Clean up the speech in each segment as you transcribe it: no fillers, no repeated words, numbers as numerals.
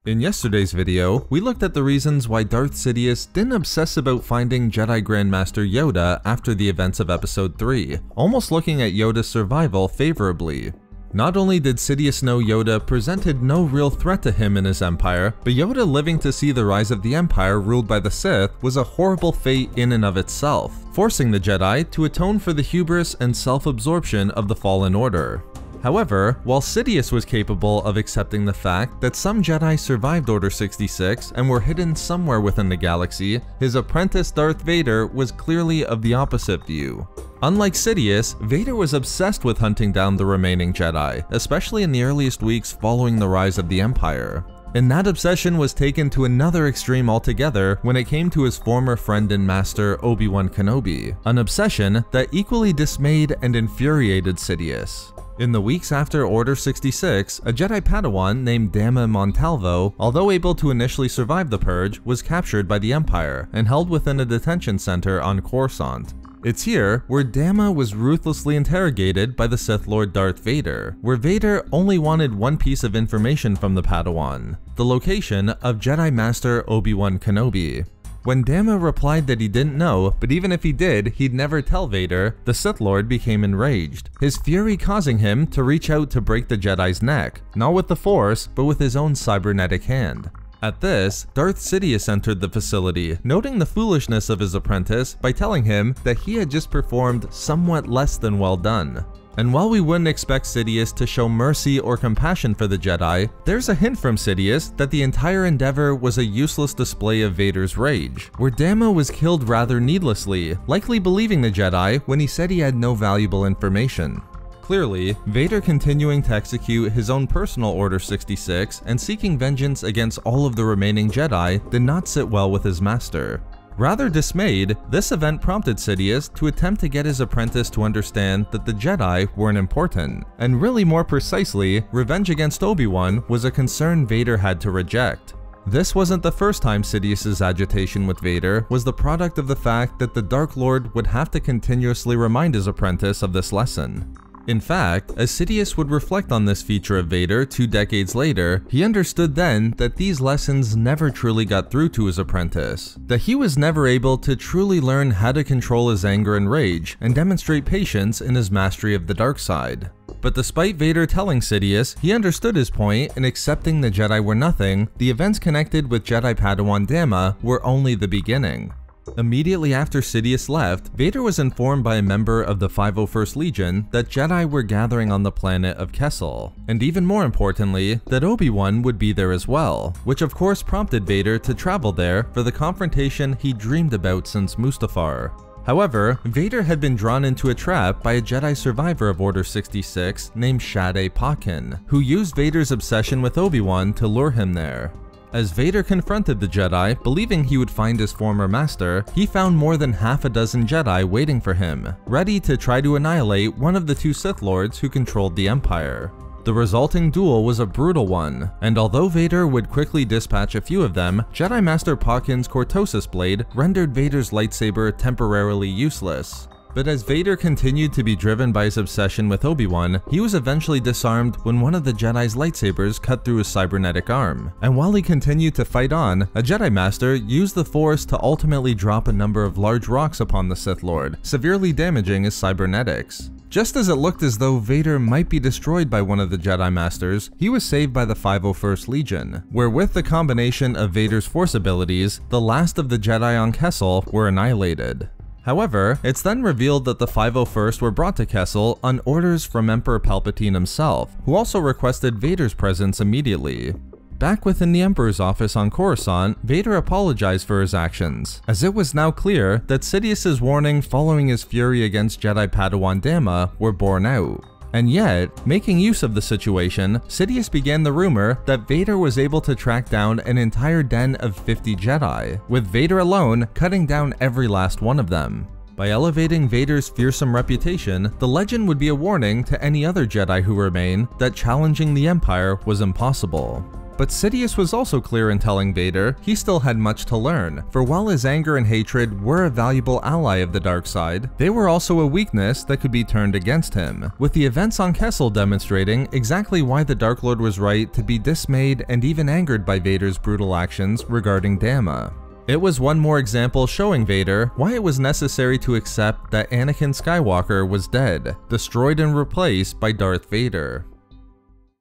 In yesterday's video, we looked at the reasons why Darth Sidious didn't obsess about finding Jedi Grandmaster Yoda after the events of Episode 3, almost looking at Yoda's survival favorably. Not only did Sidious know Yoda presented no real threat to him and his empire, but Yoda living to see the rise of the empire ruled by the Sith was a horrible fate in and of itself, forcing the Jedi to atone for the hubris and self-absorption of the Fallen Order. However, while Sidious was capable of accepting the fact that some Jedi survived Order 66 and were hidden somewhere within the galaxy, his apprentice Darth Vader was clearly of the opposite view. Unlike Sidious, Vader was obsessed with hunting down the remaining Jedi, especially in the earliest weeks following the rise of the Empire. And that obsession was taken to another extreme altogether when it came to his former friend and master Obi-Wan Kenobi, an obsession that equally dismayed and infuriated Sidious. In the weeks after Order 66, a Jedi Padawan named Dama Montalvo, although able to initially survive the Purge, was captured by the Empire and held within a detention center on Coruscant. It's here where Dama was ruthlessly interrogated by the Sith Lord Darth Vader, where Vader only wanted one piece of information from the Padawan: the location of Jedi Master Obi-Wan Kenobi. When Dama replied that he didn't know, but even if he did, he'd never tell Vader, the Sith Lord became enraged, his fury causing him to reach out to break the Jedi's neck, not with the Force, but with his own cybernetic hand. At this, Darth Sidious entered the facility, noting the foolishness of his apprentice by telling him that he had just performed somewhat less than well done. And while we wouldn't expect Sidious to show mercy or compassion for the Jedi, there's a hint from Sidious that the entire endeavor was a useless display of Vader's rage, where Dama was killed rather needlessly, likely believing the Jedi when he said he had no valuable information. Clearly, Vader continuing to execute his own personal Order 66 and seeking vengeance against all of the remaining Jedi did not sit well with his master. Rather dismayed, this event prompted Sidious to attempt to get his apprentice to understand that the Jedi weren't important, and really more precisely, revenge against Obi-Wan was a concern Vader had to reject. This wasn't the first time Sidious's agitation with Vader was the product of the fact that the Dark Lord would have to continuously remind his apprentice of this lesson. In fact, as Sidious would reflect on this feature of Vader 2 decades later, he understood then that these lessons never truly got through to his apprentice, that he was never able to truly learn how to control his anger and rage and demonstrate patience in his mastery of the dark side. But despite Vader telling Sidious he understood his point in accepting the Jedi were nothing, the events connected with Jedi Padawan Dama were only the beginning. Immediately after Sidious left, Vader was informed by a member of the 501st Legion that Jedi were gathering on the planet of Kessel, and even more importantly, that Obi-Wan would be there as well, which of course prompted Vader to travel there for the confrontation he dreamed about since Mustafar. However, Vader had been drawn into a trap by a Jedi survivor of Order 66 named Shadé Pakin, who used Vader's obsession with Obi-Wan to lure him there. As Vader confronted the Jedi, believing he would find his former master, he found more than half a dozen Jedi waiting for him, ready to try to annihilate one of the 2 Sith Lords who controlled the Empire. The resulting duel was a brutal one, and although Vader would quickly dispatch a few of them, Jedi Master Pakin's Cortosis blade rendered Vader's lightsaber temporarily useless. But as Vader continued to be driven by his obsession with Obi-Wan, he was eventually disarmed when one of the Jedi's lightsabers cut through his cybernetic arm. And while he continued to fight on, a Jedi Master used the Force to ultimately drop a number of large rocks upon the Sith Lord, severely damaging his cybernetics. Just as it looked as though Vader might be destroyed by one of the Jedi Masters, he was saved by the 501st Legion, where with the combination of Vader's Force abilities, the last of the Jedi on Kessel were annihilated. However, it's then revealed that the 501st were brought to Kessel on orders from Emperor Palpatine himself, who also requested Vader's presence immediately. Back within the Emperor's office on Coruscant, Vader apologized for his actions, as it was now clear that Sidious's warning following his fury against Jedi Padawan Dama were borne out. And yet, making use of the situation, Sidious began the rumor that Vader was able to track down an entire den of 50 Jedi, with Vader alone cutting down every last one of them. By elevating Vader's fearsome reputation, the legend would be a warning to any other Jedi who remain that challenging the Empire was impossible. But Sidious was also clear in telling Vader he still had much to learn, for while his anger and hatred were a valuable ally of the dark side, they were also a weakness that could be turned against him, with the events on Kessel demonstrating exactly why the Dark Lord was right to be dismayed and even angered by Vader's brutal actions regarding Dama. It was one more example showing Vader why it was necessary to accept that Anakin Skywalker was dead, destroyed and replaced by Darth Vader.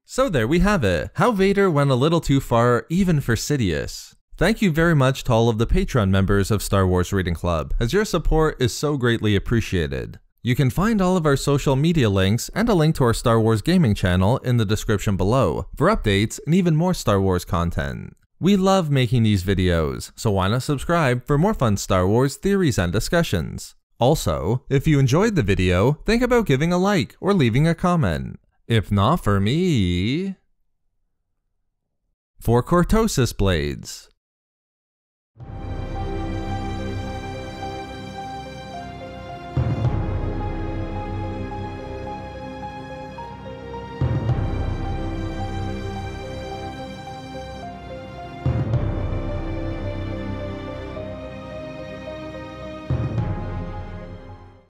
So there we have it, how Vader went a little too far even for Sidious. Thank you very much to all of the Patreon members of Star Wars Reading Club, as your support is so greatly appreciated. You can find all of our social media links and a link to our Star Wars gaming channel in the description below for updates and even more Star Wars content. We love making these videos, so why not subscribe for more fun Star Wars theories and discussions. Also, if you enjoyed the video, think about giving a like or leaving a comment. If not for me... For Cortosis Blades.